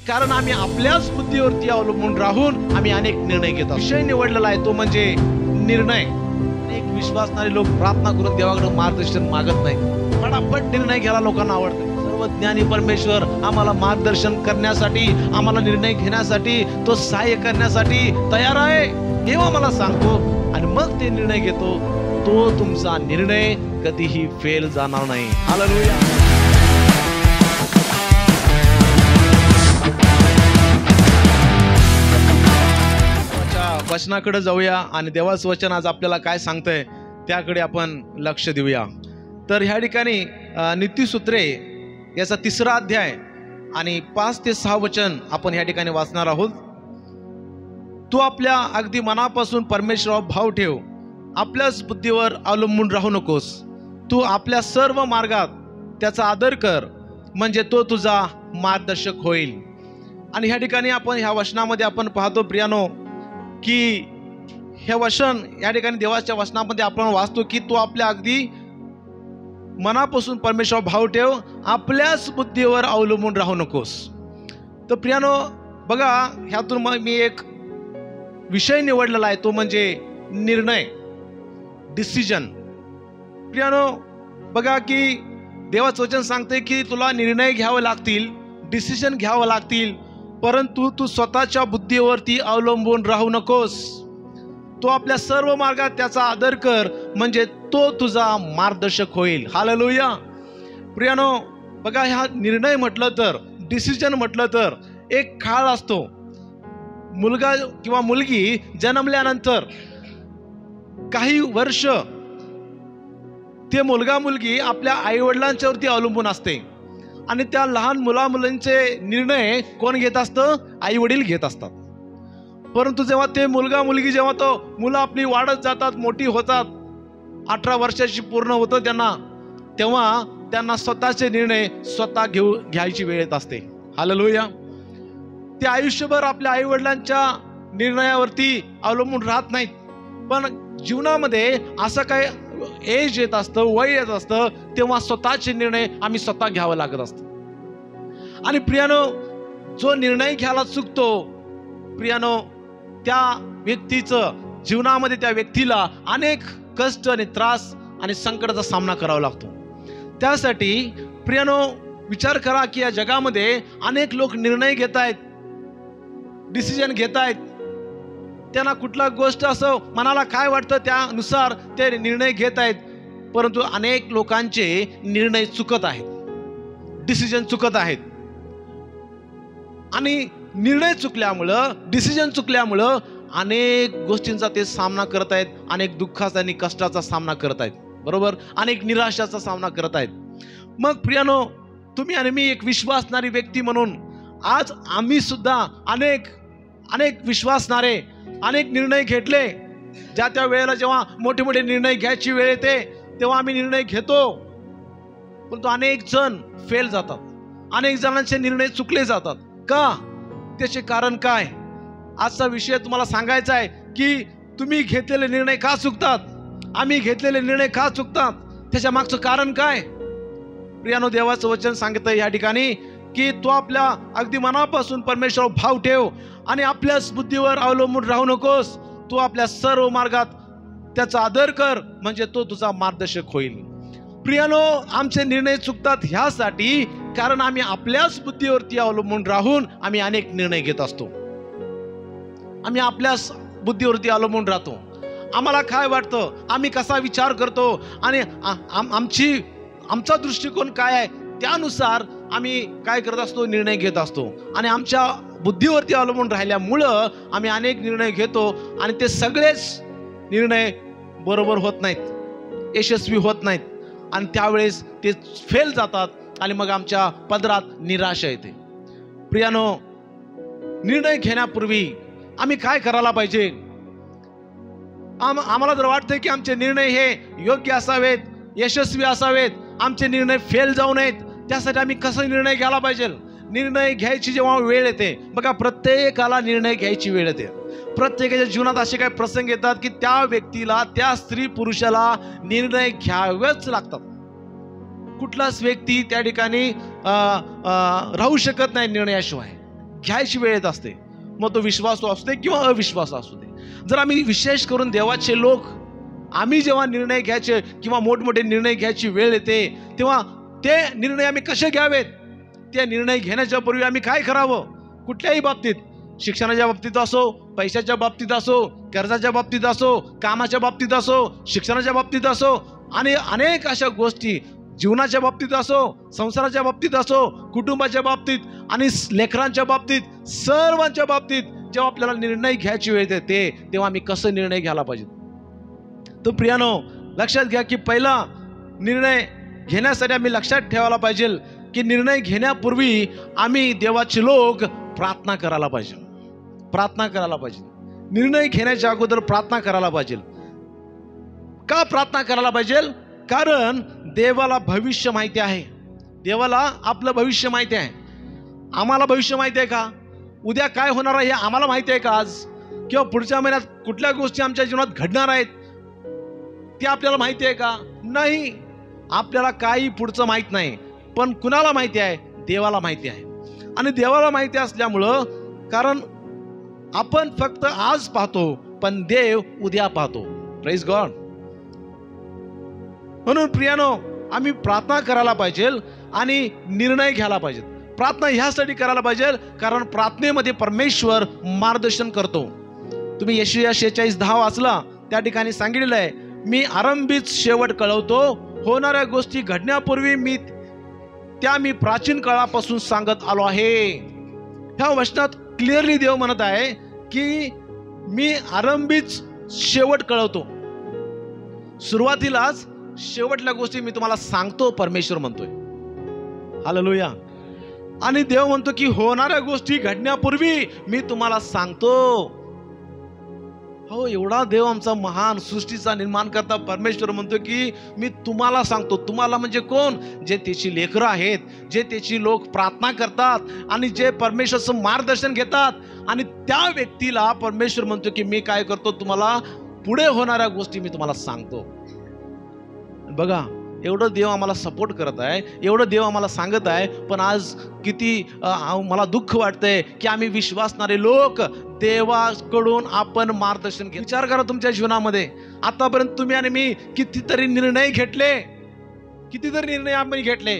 कारण आम्ही आपल्याच बुद्धीवरती अवलंबून राहून आम्ही अनेक निर्णय घेतो. विषय निवडलेला आहे तो म्हणजे निर्णय. अनेक विश्वासणारे लोक प्रार्थना करून देवाकडे मार्गदर्शन मागत नाही, फटाफट निर्णय घ्यायला लोकांना आवडतं. सर्व ज्ञानी परमेश्वर आम्हाला मार्गदर्शन करण्यासाठी, आम्हाला निर्णय घेण्यासाठी, तो सहाय्य करण्यासाठी तयार आहे तेव्हा मला सांगतो आणि मग ते निर्णय घेतो. तो तुमचा निर्णय कधीही फेल जाणार नाही. हालेलुया. वचनाकडे जाऊया आणि देवाचं वचन आज आपल्याला काय सांगतंय त्याकडे आपण लक्ष देऊया. तर ह्या ठिकाणी नीतिसूत्रे याचा 3रा अध्याय आणि 5 ते 6 वचन आपण ह्या ठिकाणी वाचणार आहोत. तू आपल्या अगदी मनापासून परमेश्वरावर भाव ठेव, आपल्याच बुद्धीवर अवलंबून राहू नकोस. तू आपल्या सर्व मार्गात त्याचा आदर कर, म्हणजे तो तुझा मार्गदर्शक होईल. आणि ह्या ठिकाणी आपण ह्या वचनामध्ये आपण पाहतो प्रियानो की हे वचन या ठिकाणी देवाच्या वचनामध्ये आपण वाचतो की तू आपल्या अगदी मनापासून परमेश्वरावर भाव ठेव, आपल्याच बुद्धीवर अवलंबून राहू नकोस. तर प्रियानो बघा, ह्यातून मी एक विषय निवडलेला आहे तो म्हणजे निर्णय, डिसिजन. प्रियानो बघा की देवाचं वचन सांगते की तुला निर्णय घ्यावे लागतील, डिसिजन घ्यावं लागतील, परंतु तू स्वतःच्या बुद्धीवरती अवलंबून राहू नकोस. तो आपल्या सर्व मार्गात त्याचा आदर कर, म्हणजे तो तुझा मार्गदर्शक होईल. हालेलुया. प्रियानो बघा, ह्या निर्णय म्हटलं तर, डिसिजन म्हटलं तर एक काळ असतो. मुलगा किंवा मुलगी जन्मल्यानंतर काही वर्ष ते मुलगा मुलगी आपल्या आईवडिलांच्या वरती अवलंबून असते आणि त्या लहान मुलांचे निर्णय कोण घेत असतं? आई वडील घेत असतात. परंतु जेव्हा ते मुलगा मुलगी जेव्हा तो मुलं आपली वाढत जातात, मोठी होतात, 18 वर्षाची पूर्ण होतं त्यांना, तेव्हा त्यांना स्वतःचे निर्णय स्वतः घ्यायची वेळ येत असते. हालेलुया. ते आयुष्यभर आपल्या आई वडिलांच्या निर्णयावरती अवलंबून राहत नाहीत, पण जीवनामध्ये असं काय एज येत असतं, वय येत असतं, तेव्हा स्वतःचे निर्णय आम्ही स्वतः घ्यावं लागत असतं. आणि प्रियानो, जो निर्णय घ्यायला चुकतो प्रियानो, त्या व्यक्तीचं जीवनामध्ये त्या व्यक्तीला अनेक कष्ट आणि त्रास आणि संकटाचा सामना करावा लागतो. त्यासाठी प्रियानो विचार करा की या जगामध्ये अनेक लोक निर्णय घेत आहेत, डिसिजन घेत आहेत. त्यांना कुठला गोष्ट असो, मनाला काय वाटतं त्यानुसार ते निर्णय घेत आहेत, परंतु अनेक लोकांचे निर्णय चुकत आहेत, डिसिजन चुकत आहेत. आणि निर्णय चुकल्यामुळं, डिसिजन चुकल्यामुळं अनेक गोष्टींचा ते सामना करत आहेत, अनेक दुःखाचा आणि कष्टाचा सामना करत आहेत, बरोबर, अनेक निराशाचा सामना करत आहेत. मग प्रियानो, तुम्ही आणि मी एक विश्वासणारी व्यक्ती म्हणून आज आम्ही सुद्धा अनेक विश्वासणारे अनेक निर्णय घेतले. ज्या त्या वेळेला जेव्हा मोठे मोठे निर्णय घ्यायची वेळ येते तेव्हा आम्ही निर्णय घेतो, परंतु अनेक जण फेल जातात, अनेक जणांचे निर्णय चुकले जातात. का? त्याचे कारण काय? आजचा विषय तुम्हाला सांगायचा आहे की तुम्ही घेतलेले निर्णय का चुकतात, आम्ही घेतलेले निर्णय का चुकतात, त्याच्या मागचं कारण काय? प्रियानो, देवाचं वचन सांगतंय या ठिकाणी की तू आपल्या अगदी मनापासून परमेश्वरावर भाव ठेव आणि आपल्याच बुद्धीवर अवलंबून राहू नकोस. तू आपल्या सर्व मार्गात त्याचा आदर कर, म्हणजे तो तुझा मार्गदर्शक होईल. प्रियानो, आमचे निर्णय चुकतात ह्यासाठी कारण आम्ही आपल्याच बुद्धीवरती अवलंबून राहून आम्ही अनेक निर्णय घेत असतो. आम्ही आपल्याच बुद्धीवरती अवलंबून राहतो. आम्हाला काय वाटतं, आम्ही कसा विचार करतो आणि आमचा दृष्टिकोन काय आहे त्यानुसार आम्ही काय करत असतो, निर्णय घेत असतो. आणि आमच्या बुद्धीवरती अवलंबून राहिल्यामुळं आम्ही अनेक निर्णय घेतो आणि ते सगळेच निर्णय बरोबर होत नाहीत, यशस्वी होत नाहीत आणि त्यावेळेस ते फेल जातात आणि मग आमच्या पदरात निराशा येते. प्रियानो, निर्णय घेण्यापूर्वी आम्ही काय करायला पाहिजे? आम्हाला जर वाटतंय की आमचे निर्णय हे योग्य असावेत, यशस्वी असावेत, आमचे निर्णय फेल जाऊ नयेत, त्यासाठी आम्ही कसा निर्णय घ्यायला पाहिजे? निर्णय घ्यायची जेव्हा वेळ येते बघा, प्रत्येकाला निर्णय घ्यायची वेळ येते. प्रत्येकाच्या जीवनात असे काही प्रसंग येतात की त्या व्यक्तीला, त्या स्त्री पुरुषाला निर्णय घ्यावेच लागतात. कुठलाच व्यक्ती त्या ठिकाणी राहू शकत नाही निर्णयाशिवाय. घ्यायची वेळ येत असते, मग तो विश्वास असू दे किंवा अविश्वास असू दे. जर आम्ही विशेष करून देवाचे लोक, आम्ही जेव्हा निर्णय घ्यायचे किंवा मोठमोठे निर्णय घ्यायची वेळ येते, तेव्हा ते निर्णय आम्ही कसे घ्यावेत, ते निर्णय घेण्याच्या पूर्वी आम्ही काय करावं, कुठल्याही बाबतीत, शिक्षणाच्या बाबतीत असो, पैशाच्या बाबतीत असो, कर्जाच्या बाबतीत असो, कामाच्या बाबतीत असो, शिक्षणाच्या बाबतीत असो, आणि अनेक अशा गोष्टी, जीवनाच्या बाबतीत असो, संसाराच्या बाबतीत असो, कुटुंबाच्या बाबतीत आणि लेकरांच्या बाबतीत, सर्वांच्या बाबतीत जेव्हा आपल्याला निर्णय घ्यायची वेळ येते, तेव्हा आम्ही कसं निर्णय घ्यायला पाहिजे. तो प्रियानो, लक्षात घ्या की पहिला निर्णय घेण्यासाठी आम्ही लक्षात ठेवायला पाहिजे की निर्णय घेण्यापूर्वी आम्ही देवाचे लोक प्रार्थना करायला पाहिजे. प्रार्थना करायला पाहिजे. निर्णय घेण्याच्या अगोदर प्रार्थना करायला पाहिजे. का प्रार्थना करायला पाहिजे? कारण देवाला भविष्य माहिती आहे. देवाला आपलं भविष्य माहिती आहे. आम्हाला भविष्य माहिती आहे का? उद्या काय होणार आहे हे आम्हाला माहिती आहे का आज? किंवा पुढच्या महिन्यात कुठल्या गोष्टी आमच्या जीवनात घडणार आहेत ते आपल्याला माहिती आहे का? नाही. आपल्याला काही पुढचं माहित नाही. पण कुणाला माहिती आहे? देवाला माहिती आहे. आणि देवाला माहिती असल्यामुळं, कारण आपण फक्त आज पाहतो पण देव उद्या पाहतो. Praise God. म्हणून प्रियानो, आम्ही प्रार्थना करायला पाहिजे आणि निर्णय घ्यायला पाहिजे. प्रार्थना ह्यासाठी करायला पाहिजे कारण प्रार्थनेमध्ये परमेश्वर मार्गदर्शन करतो. तुम्ही यशाया 46:10 वाचला, त्या ठिकाणी सांगितलेलं आहे, मी आरंभीच शेवट कळवतो, होणाऱ्या गोष्टी घडण्यापूर्वी मी प्राचीन काळापासून सांगत आलो आहे. ह्या वचनात क्लिअरली देव म्हणत आहे की मी आरंभीच शेवट कळवतो. सुरुवातीलाच शेवटल्या गोष्टी मी तुम्हाला सांगतो, परमेश्वर म्हणतोय. हालेलुया. आणि देव म्हणतो की होणाऱ्या गोष्टी घडण्यापूर्वी मी तुम्हाला सांगतो. हो, एवढा देव आमचा महान सृष्टीचा निर्माण करता परमेश्वर म्हणतो की मी तुम्हाला सांगतो. तुम्हाला म्हणजे कोण? जे त्याची लेकरं आहेत, जे त्याची लोक प्रार्थना करतात आणि जे परमेश्वरचं मार्गदर्शन घेतात, आणि त्या व्यक्तीला परमेश्वर म्हणतो की मी काय करतो, तुम्हाला पुढे होणाऱ्या गोष्टी मी तुम्हाला सांगतो. बघा, एवढं देव आम्हाला सपोर्ट करत आहे, एवढं देव आम्हाला सांगत आहे, पण आज किती मला दुःख वाटतंय की आम्ही विश्वासणारे लोक देवाकडून आपण मार्गदर्शन घे. विचार करा तुमच्या जीवनामध्ये आतापर्यंत तुम्ही आणि मी कितीतरी निर्णय घेतले, कितीतरी निर्णय आम्ही घेतले.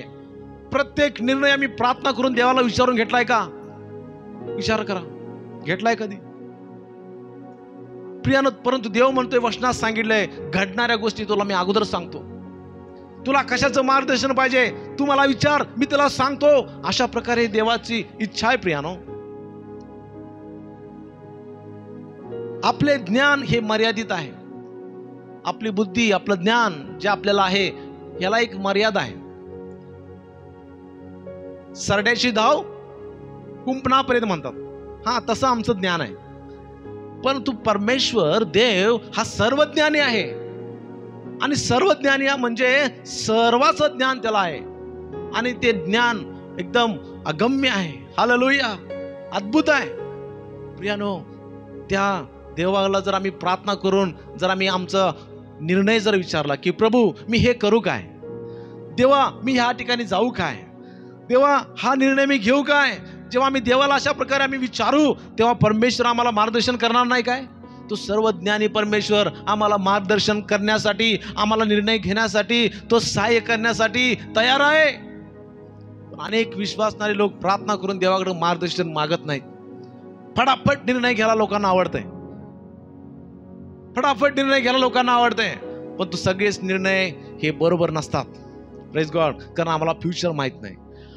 प्रत्येक निर्णय आम्ही प्रार्थना करून देवाला विचारून घेतलाय का? विचार करा, घेतलाय कधी? प्रियानो, परंतु देव म्हणतोय, वचनात सांगितलंय, घडणाऱ्या गोष्टी तुला मी अगोदर सांगतो. तुला कशाचं मार्गदर्शन पाहिजे तू मला विचार, मी तुला सांगतो. अशा प्रकारे देवाची इच्छा आहे. प्रियानो, आपले ज्ञान हे मर्यादित आहे. आपली बुद्धी, आपलं ज्ञान जे आपल्याला आहे, याला एक मर्यादा आहे. सरड्याची धाव कुंपणापर्यंत म्हणतात. हा, तसं आमचं ज्ञान आहे. परंतु परमेश्वर देव हा सर्वज्ञानी आहे. आणि सर्वज्ञानी म्हणजे सर्वाचं ज्ञान त्याला आहे. आणि ते ज्ञान एकदम अगम्य आहे. हालेलुया. अद्भुत आहे. प्रियानो, त्या देवाला जर आम्ही प्रार्थना करून जर आम्ही आमचा निर्णय जर विचारला की प्रभू मी हे करू काय, देवा मी ह्या ठिकाणी जाऊ काय, देवा हा निर्णय मी घेऊ काय, जेव्हा आम्ही देवाला अशा प्रकारे आम्ही विचारू, तेव्हा परमेश्वर आम्हाला मार्गदर्शन करणार नाही काय? तो सर्वज्ञानी परमेश्वर आम्हाला मार्गदर्शन करण्यासाठी, आम्हाला निर्णय घेण्यासाठी, तो सहाय्य करण्यासाठी तयार आहे. अनेक विश्वासणारे लोक प्रार्थना करून देवाकडे मार्गदर्शन मागत नाहीत. फटाफट निर्णय घ्यायला लोकांना आवडतंय. फटाफट निर्णय घ्यायला लोकांना आवडतंय. पण तो सगळेच निर्णय हे बरोबर नसतात. Praise God. कारण आम्हाला फ्युचर माहित नाही.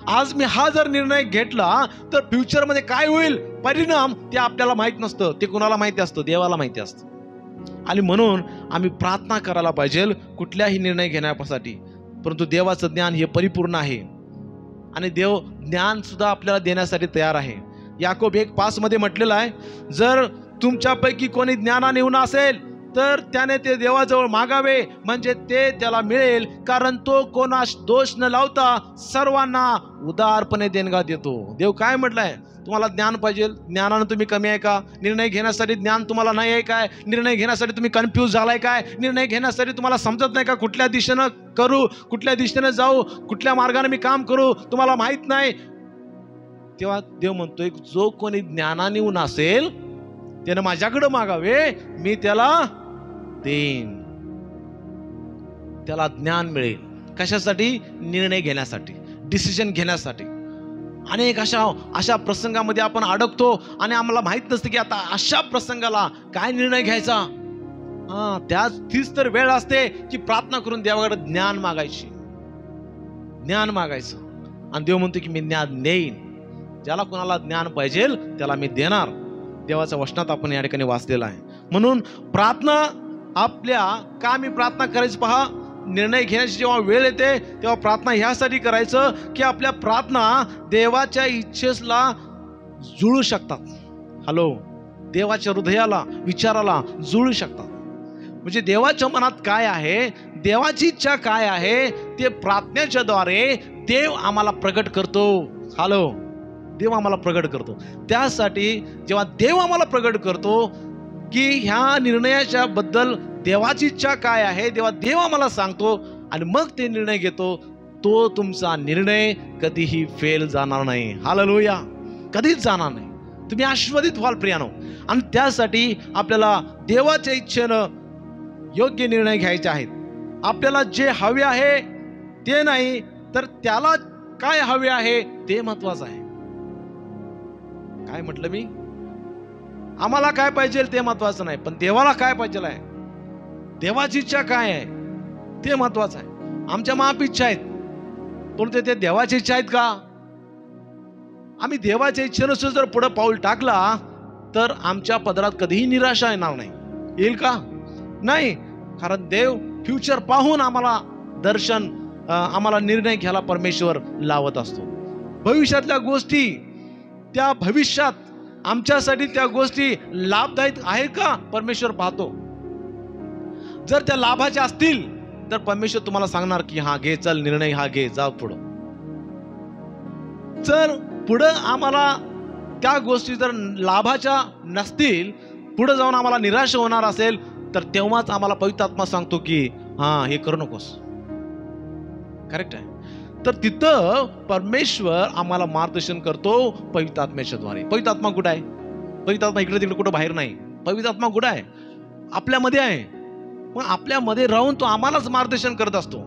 आज मी हा जर निर्णय घेतला तर फ्युचर मध्ये काय होईल, परिणाम ते आपल्याला माहित नसतं. ते कुणाला माहिती असतं? देवाला माहिती असतं. आणि म्हणून आम्ही प्रार्थना करायला पाहिजे कुठल्याही निर्णय घेण्यासाठी. परंतु देवाचं ज्ञान हे परिपूर्ण आहे आणि देव ज्ञान सुद्धा आपल्याला देण्यासाठी तयार आहे. याकोब 1:5 मध्ये म्हटलेलं आहे, जर तुमच्यापैकी कोणी ज्ञानाने येऊन असेल तर त्याने ते देवाजवळ मागावे, म्हणजे ते त्याला मिळेल, कारण तो कोणास दोष न लावता सर्वांना उदारपणे देणगा देतो. देव काय म्हटलंय? तुम्हाला ज्ञान पाहिजे. ज्ञानानं तुम्ही कमी आहे का? निर्णय घेण्यासाठी ज्ञान तुम्हाला नाही आहे काय? निर्णय घेण्यासाठी तुम्ही कन्फ्यूज झालाय काय? निर्णय घेण्यासाठी तुम्हाला समजत नाही का कुठल्या दिशेनं करू, कुठल्या दिशेनं जाऊ, कुठल्या मार्गाने मी काम करू, तुम्हाला माहित नाही. तेव्हा देव म्हणतोय, जो कोणी ज्ञानाने ऊन असेल त्यानं माझ्याकडे मागावे, मी त्याला देईन. त्याला ज्ञान मिळेल. कशासाठी? निर्णय घेण्यासाठी, डिसिजन घेण्यासाठी. अनेक अशा प्रसंगामध्ये आपण अडकतो आणि आम्हाला माहित नसतं की आता अशा प्रसंगाला काय निर्णय घ्यायचा. तीच तर वेळ असते की प्रार्थना करून देवाकडे ज्ञान मागायची, ज्ञान मागायचं. आणि देव म्हणतो की मी ज्ञान देईन. ज्याला कोणाला ज्ञान पाहिजे त्याला मी देणार. देवाच्या वचनात आपण या ठिकाणी वाचलेलं आहे. म्हणून प्रार्थना का मी प्रार्थना करायची? पहा, निर्णय घेण्याची जेव्हा वेळ येते तेव्हा प्रार्थना ह्यासाठी करायचं की आपल्या प्रार्थना देवाच्या इच्छेला जुळू शकतात. हॅलो, देवाच्या हृदयाला, विचाराला जुळू शकतात. म्हणजे देवाच्या मनात काय आहे, देवाची इच्छा काय आहे, ते प्रार्थनेच्या द्वारे देव आम्हाला प्रगट करतो. हॅलो, देव आम्हाला प्रगट करतो. त्यासाठी जेव्हा देव आम्हाला प्रगट करतो की ह्या निर्णयाच्या बद्दल देवाची इच्छा काय आहे, तेव्हा देव आम्हाला सांगतो आणि मग ते निर्णय घेतो. तो तुमचा निर्णय कधीही फेल जाणार नाही. हालेलुया, कधीच जाणार नाही. तुम्ही आशीर्वादित व्हाल प्रियानो. आणि त्यासाठी आपल्याला देवाच्या इच्छेनं योग्य निर्णय घ्यायचे आहेत. आपल्याला जे हवे आहे ते नाही, तर त्याला काय हवे आहे ते महत्वाचं आहे. काय म्हटलं मी? आम्हाला काय पाहिजे ते महत्वाचं नाही, पण देवाला काय पाहिजे आहे, देवाची इच्छा काय आहे ते महत्वाचं आहे. आमच्या माप इच्छा आहेत, परंतु ते देवाची इच्छा आहेत का? आम्ही देवाच्या इच्छेनुसार जर पुढे पाऊल टाकला तर आमच्या पदरात कधीही निराशा येणार नाही. येईल का? नाही. कारण देव फ्युचर पाहून आम्हाला आम्हाला निर्णय घ्यायला परमेश्वर लावत असतो. भविष्यातल्या गोष्टी, त्या भविष्यात आमच्यासाठी त्या गोष्टी लाभदायक आहेत का परमेश्वर पाहतो. जर त्या लाभाच्या असतील तर परमेश्वर तुम्हाला सांगणार की हा घे, चल निर्णय हा घे, जा पुढं. जर पुढं आम्हाला त्या गोष्टी जर लाभाच्या नसतील, पुढे जाऊन आम्हाला निराश होणार असेल, तर तेव्हाच आम्हाला पवित्र आत्मा सांगतो की हे करू नकोस. करेक्ट आहे. तर तिथं परमेश्वर आम्हाला मार्गदर्शन करतो पवित्र आत्म्याच्या द्वारे. पवित्र आत्मा कुठं आहे? पवित्र आत्मा इकडे तिकडे कुठं बाहेर नाही. पवित्र आत्मा कुठं आहे? आपल्यामध्ये आहे. मग आपल्यामध्ये राहून तो आम्हालाच मार्गदर्शन करत असतो.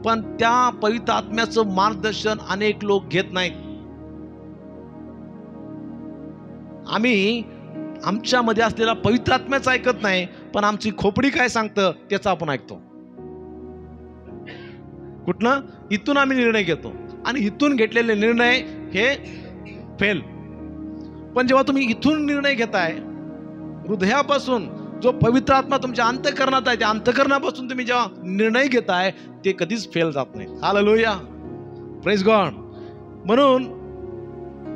पण त्या पवित्र आत्म्याचं मार्गदर्शन अनेक लोक घेत नाहीत. आम्ही आमच्यामध्ये असलेला पवित्र आत्म्याचं ऐकत नाही, पण आमची खोपडी काय सांगतं त्याचं आपण ऐकतो. कुठनं? इथून आम्ही निर्णय घेतो आणि इथून घेतलेले निर्णय हे फेल. पण जेव्हा तुम्ही इथून निर्णय घेताय, हृदयापासून जो पवित्र आत्मा तुमच्या अंतःकरणात आहे, त्या अंतःकरणापासून तुम्ही जेव्हा निर्णय घेताय, ते कधीच फेल जात नाही. Hallelujah, praise God. म्हणून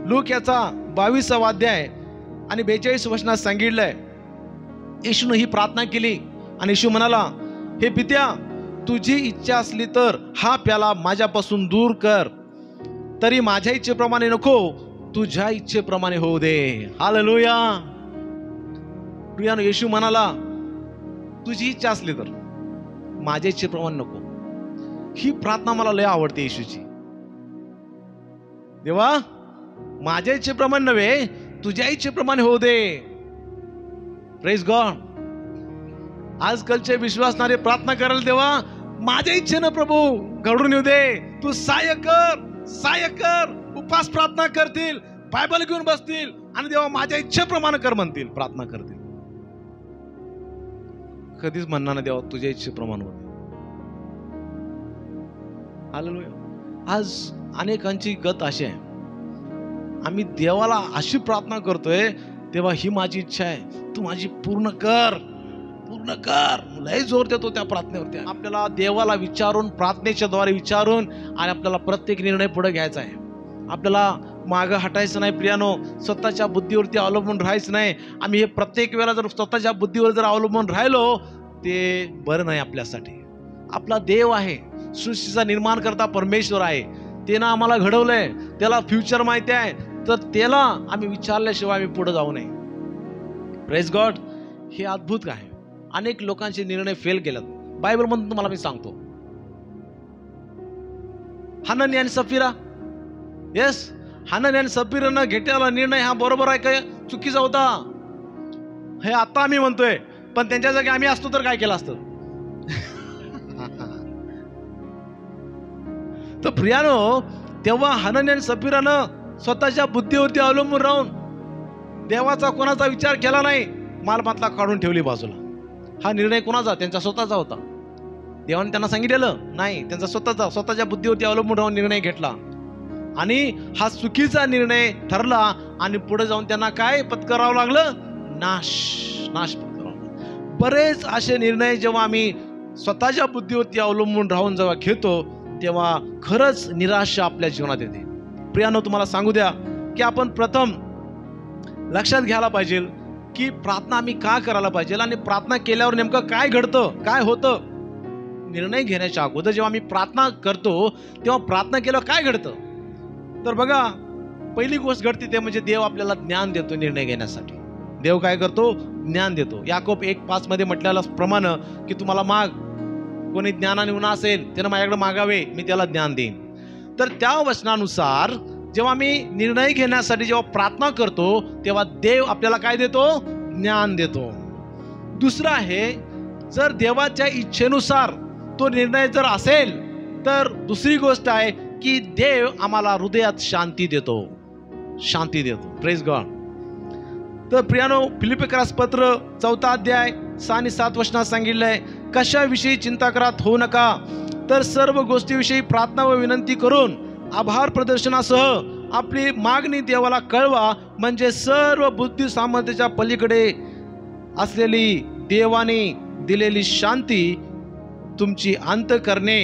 लूक याचा 22वा अध्याय आणि 42 वचनात सांगितलंय, येशूने ही प्रार्थना केली आणि येशू म्हणाला, हे पित्या, तुझी इच्छा असली तर हा प्याला माझ्यापासून दूर कर, तरी माझ्या इच्छेप्रमाणे नको, तुझ्या इच्छेप्रमाणे होऊ दे. हालेलुया. प्रियानो, येशू म्हणाला, तुझी इच्छा असली तर, माझ्या इच्छेप्रमाणे नको. ही प्रार्थना मला लय आवडते येशूची. देवा, माझ्या इच्छेप्रमाणे नव्हे, तुझ्या इच्छेप्रमाणे होऊ दे. Praise God. आजकालचे विश्वासणारे प्रार्थना करायला, देवा माझ्या इच्छेनं प्रभू घडून येऊ दे, तू सहाय्य कर. उपास प्रार्थना करतील, बायबल घेऊन बसतील आणि देवा माझ्या इच्छेप्रमाणे कर म्हणतील, प्रार्थना करतील. कधीच म्हणणार ना देवा तुझ्या इच्छेप्रमाणे होते. हालेलुया. आज अनेकांची गत अशी आहे, आम्ही देवाला अशी प्रार्थना करतोय, तेव्हा ही माझी इच्छा आहे, तू माझी पूर्ण कर. लय जोर देतो त्या प्रार्थनेवरती. आपल्याला देवाला विचारून, प्रार्थनेच्या द्वारे विचारून, आणि आपल्याला प्रत्येक निर्णय पुढे घ्यायचा आहे. आपल्याला मागं हटायचं नाही प्रियानो, स्वतःच्या बुद्धीवरती अवलंबून राहायचं नाही. आम्ही हे प्रत्येक वेळेला जर स्वतःच्या बुद्धीवर जर अवलंबून राहिलो, ते बरं नाही आपल्यासाठी. आपला देव आहे, सृष्टीचा निर्माण करता परमेश्वर आहे, त्यानं आम्हाला घडवलंय, त्याला फ्युचर माहिती आहे, तर त्याला आम्ही विचारल्याशिवाय आम्ही पुढे जाऊ नये. Praise God. हे अद्भुत आहे. अनेक लोकांचे निर्णय फेल केलेत. बायबल म्हणून तुम्हाला मी सांगतो, हनन्या आणि सफीरा, येस, हानन्या आणि सफीरानं घेतलेला निर्णय हा बरोबर आहे का चुकीचा होता हे आता आम्ही म्हणतोय, पण त्यांच्या जागी आम्ही असतो तर काय केलं असतं? तर प्रियानो, तेव्हा हानन्या आणि सफीरानं स्वतःच्या बुद्धीवरती अवलंबून राहून देवाचा कोणाचा विचार केला नाही, मालमत्ता काढून ठेवली बाजूला. हा निर्णय कोणाचा? त्यांचा स्वतःचा होता. देवाने त्यांना सांगितलेलं नाही, त्यांचा स्वतःच्या बुद्धीवरती अवलंबून राहून निर्णय घेतला आणि हा चुकीचा निर्णय ठरला आणि पुढे जाऊन त्यांना काय पत्करावं लागलं? नाश पत्करावं. बरेच असे निर्णय जेव्हा आम्ही स्वतःच्या बुद्धीवरती अवलंबून राहून जेव्हा घेतो तेव्हा खरंच निराशा आपल्या जीवनात येते. प्रियानो, तुम्हाला सांगू द्या की आपण प्रथम लक्षात घ्यायला पाहिजे की प्रार्थना आम्ही का करायला पाहिजे आणि प्रार्थना केल्यावर नेमकं काय घडतं, काय होतं. निर्णय घेण्याच्या अगोदर जेव्हा आम्ही प्रार्थना करतो तेव्हा प्रार्थना केल्यावर काय घडतं? तर बघा, पहिली गोष्ट घडते ते म्हणजे देव आपल्याला ज्ञान देतो निर्णय घेण्यासाठी. देव काय करतो? ज्ञान देतो. याकोब 1:5 मध्ये म्हटलेल्या प्रमाणे की तुम्हाला माग, कोणी ज्ञानाने उन्हा असेल त्यानं माझ्याकडे मागावे, मी त्याला ज्ञान देईन. तर त्या वचनानुसार जेव्हा मी निर्णय घेण्यासाठी जेव्हा प्रार्थना करतो तेव्हा देव आपल्याला काय देतो? ज्ञान देतो. दुसरं आहे, जर देवाच्या इच्छेनुसार तो निर्णय जर असेल तर दुसरी गोष्ट आहे की देव आम्हाला हृदयात शांती देतो. Praise God. तर प्रियानो, फिलिप्पियरास पत्र 4 अध्याय 6 आणि 7 वचनात सांगितलंय, कशाविषयी चिंता करत होऊ नका, तर सर्व गोष्टीविषयी प्रार्थना व विनंती करून आभार प्रदर्शनासह आपली मागणी देवाला कळवा, म्हणजे सर्व बुद्धी सामर्थ्याच्या पलीकडे असलेली देवाने दिलेली शांती तुमची अंतःकरणे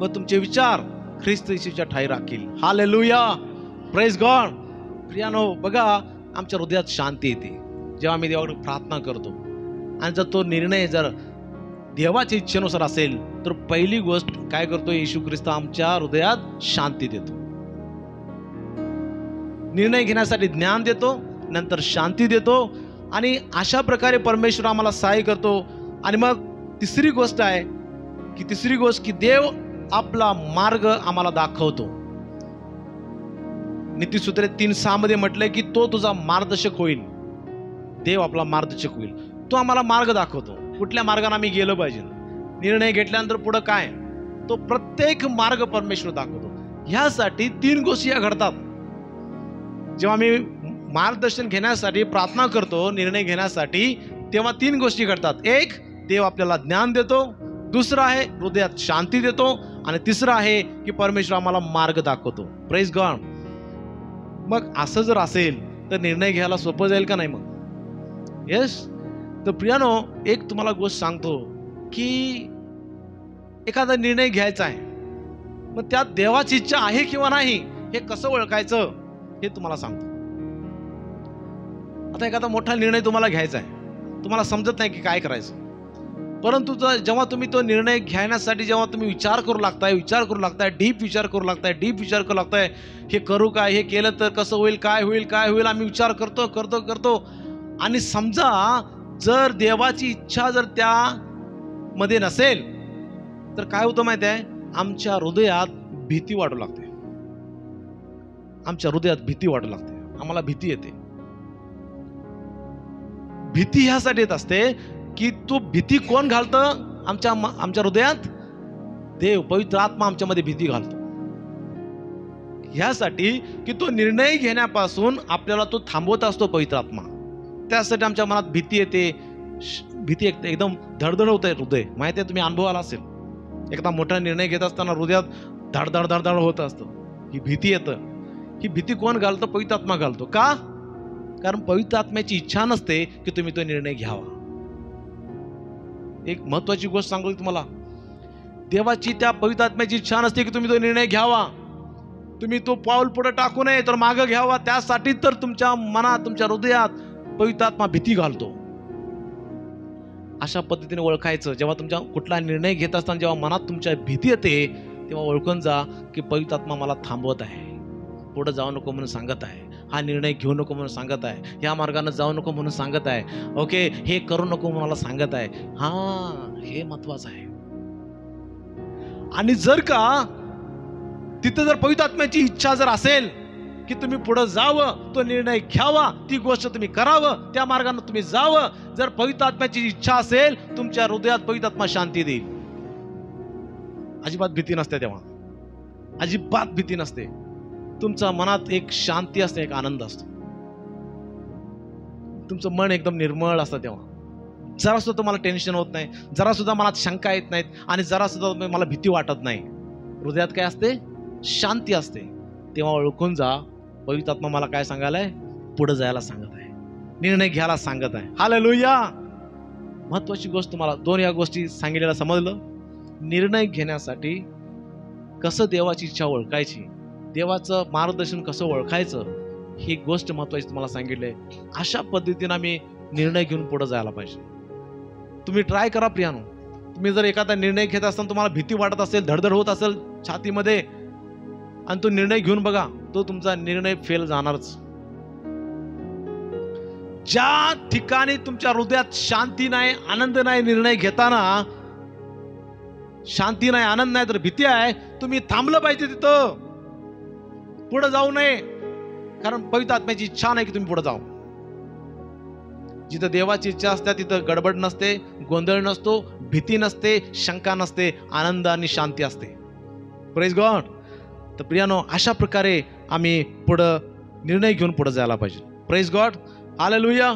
व तुमचे विचार ख्रिस्त येशूच्या ठाई राखील. Hallelujah, praise God. प्रियानो, बघा, आमच्या हृदयात शांती येते जेव्हा आम्ही देवाकडे प्रार्थना करतो आणि जर तो निर्णय जर देवाच्या इच्छेनुसार असेल तर पहिली गोष्ट काय करतो? येशू ख्रिस्त आमच्या हृदयात शांती देतो. निर्णय घेण्यासाठी ज्ञान देतो, नंतर शांती देतो आणि अशा प्रकारे परमेश्वर आम्हाला सहाय्य करतो. आणि मग तिसरी गोष्ट की देव आपला मार्ग आम्हाला दाखवतो. नीतिसूत्रे 3:6 मध्ये म्हटलंय की तो तुझा मार्गदर्शक होईल. देव आपला मार्गदर्शक होईल, तो आम्हाला मार्ग दाखवतो, कुठल्या मार्गाने आम्ही गेलो पाहिजे. निर्णय घेतल्यानंतर पुढे काय, तो प्रत्येक मार्ग परमेश्वर दाखवतो. ह्यासाठी 3 गोष्टी घडतात. जेव्हा आम्ही मार्गदर्शन घेण्यासाठी प्रार्थना करतो, निर्णय घेण्यासाठी, तेव्हा 3 गोष्टी घडतात. एक, देव आपल्याला ज्ञान देतो. दुसरं आहे, हृदयात शांती देतो. आणि तिसरं आहे की परमेश्वर आम्हाला मार्ग दाखवतो. Praise God. मग असं जर असेल तर निर्णय घ्यायला सोपं जाईल का नाही? मग येस. तर प्रियानो, एक तुम्हाला गोष्ट सांगतो की एखादा निर्णय घ्यायचा आहे, मग त्यात देवाची इच्छा आहे किंवा नाही हे कसं ओळखायचं हे तुम्हाला सांगतो. आता एखादा मोठा निर्णय तुम्हाला घ्यायचा आहे, तुम्हाला समजत नाही की काय करायचं, परंतु जेव्हा तुम्ही तो निर्णय घेण्यासाठी जेव्हा तुम्ही विचार करू लागताय, डीप विचार करू लागताय, हे करू काय, हे केलं तर कसं होईल, काय होईल, आम्ही विचार करतो आणि समजा जर देवाची इच्छा जर त्या मध्ये नसेल तर काय होतं माहिती आहे? आमच्या हृदयात भीती वाटू लागते. आम्हाला भीती येते. भीती ह्यासाठी येत असते की तो भीती कोण घालतं आमच्या हृदयात? देव, पवित्र आत्मा आमच्यामध्ये भीती घालतो. ह्यासाठी की तो निर्णय घेण्यापासून आपल्याला तो थांबवत असतो पवित्र आत्मा. त्यासाठी आमच्या मनात भीती येते. एकदम धडधड होत आहे हृदय. माहिती आहे, तुम्ही अनुभव आला असेल, एकदा मोठा निर्णय घेत असताना हृदयात धडधड होत असतं. ही भीती येतं. ही भीती कोण घालतं? पवित्र आत्मा घालतो. का? कारण पवित्र आत्म्याची इच्छा नसते की तुम्ही तो निर्णय घ्यावा. एक महत्वाची गोष्ट सांगतो तुम्हाला, देवाची त्या पवित्र आत्म्याची इच्छा नसते की तुम्ही तो निर्णय घ्यावा, तुम्ही तो पाऊल पुढे टाकू नये तर मागे घ्यावा. त्यासाठी तर तुमच्या मनात, तुमच्या हृदयात पवित्र आत्मा भीती घालतो. अशा पद्धतीने ओळखायचं. जेव्हा तुमच्या कुठला निर्णय घेत असताना जेव्हा मनात तुमच्या भीती येते तेव्हा ओळखून जा की पवित्र आत्मा मला थांबवत आहे, पुढे जाऊ नको म्हणून सांगत आहे, हा निर्णय घेऊ नको म्हणून सांगत आहे, या मार्गाने जाऊ नको म्हणून सांगत आहे, ओके, हे करू नको म्हणून मला सांगत आहे. हे महत्वाचं आहे. आणि जर का तिथं जर पवित्र आत्म्याची इच्छा जर असेल की तुम्ही पुढे जावं, तो निर्णय घ्यावा, ती गोष्ट तुम्ही करावं, त्या मार्गाने तुम्ही जावं, जर पवित्र आत्म्याची इच्छा असेल, तुमच्या हृदयात पवित्र आत्मा शांती देईल. अजिबात भीती नसते तेव्हा, अजिबात भीती नसते. तुमच्या मनात एक शांती असते, एक आनंद असतो. तुमचं मन एकदम निर्मळ असतं तेव्हा. जरा सुद्धा तुम्हाला टेन्शन होत नाही, जरा सुद्धा मनात शंका येत नाहीत, आणि जरा सुद्धा मला भीती वाटत नाही. हृदयात काय असते? शांती असते. तेव्हा ओळखून जा, पवित्र आत्मा मला काय सांगायलाय? पुढे जायला सांगत आहे, निर्णय घ्यायला सांगत आहे. हालेलुया. महत्वाची गोष्ट तुम्हाला 2 या गोष्टी सांगितलेल्या समजलं. निर्णय घेण्यासाठी कसं देवाची इच्छा ओळखायची, देवाचं मार्गदर्शन कसं ओळखायचं, ही गोष्ट महत्वाची तुम्हाला सांगितले. अशा पद्धतीने आम्ही निर्णय घेऊन पुढे जायला पाहिजे. तुम्ही ट्राय करा प्रियानो. तुम्ही जर एखादा निर्णय घेत असताना तुम्हाला भीती वाटत असेल, धडधड होत असेल छातीमध्ये, आणि तो निर्णय घेऊन बघा, तो तुमचा निर्णय फेल जाणारच. ज्या ठिकाणी तुमच्या हृदयात शांती नाही, आनंद नाही, निर्णय घेताना शांती नाही, आनंद नाही, तर भीती आहे, तुम्ही थांबलं पाहिजे तिथं, पुढे जाऊ नये. कारण पवित्र आत्म्याची इच्छा नाही की तुम्ही पुढे जाऊ. जिथं देवाची इच्छा असते तिथं गडबड नसते, गोंधळ नसतो, भीती नसते, शंका नसते, आनंद आणि शांती असते. Praise God. तर प्रियानो, अशा प्रकारे आम्ही पुढं निर्णय घेऊन पुढे जायला पाहिजे. Praise God. हालेलुया.